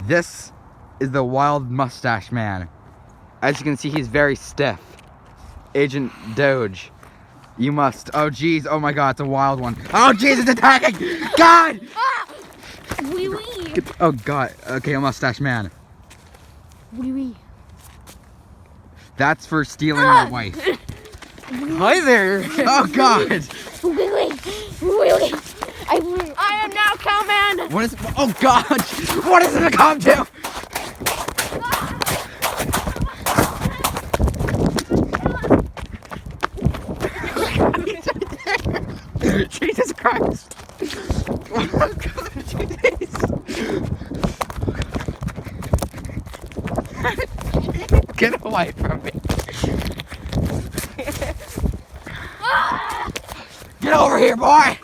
This is the wild mustache man. As you can see, he's very stiff. Agent Doge. You must. Oh, geez. Oh, my God. It's a wild one. Oh, geez. It's attacking. God. Wee wee. Oh, God. Okay, a mustache man. Wee wee. That's for stealing your wife. Hi there. Oh, God. Wee wee. Wee wee. I am now Cowman. What is? Oh, God. What is it to come to? Jesus Christ. Oh, God. Jeez. Get away from me. Get over here, boy.